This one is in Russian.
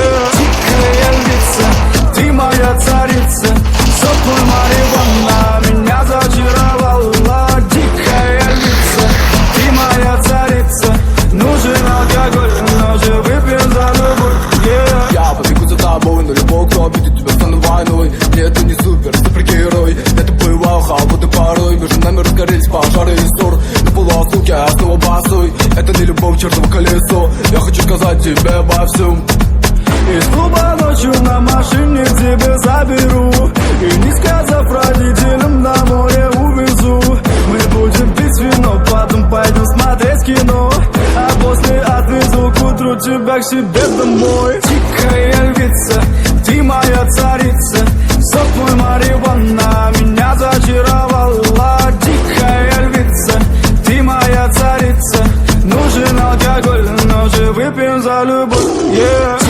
yeah. Дикая львица, ты моя царица, сопла марихуана меня зачаровала. Дикая львица, ты моя царица, нужен алкоголь, но же выпьем за любовь, yeah. Я побегу за тобой, но любой, кто обидит тебя, стану войной. Нет, ты не супергерой, я тупой вау, холодный порой. Между нами разгорелись пожары и ссор. На полуосуке я снова босой. Это не любовь, чертово колесо. Я хочу сказать тебе обо всем. Из клуба ночью на машине к тебе заберу, и не сказав родителям, на море увезу. Мы будем пить вино, потом пойдем смотреть кино, а после отвезу к утру тебя к себе домой. Дикая львица, ты моя царица, сок мой марихуана меня зачаровала. Дикая львица, ты моя царица, нужен алкоголь, но же выпьем за любовь, yeah.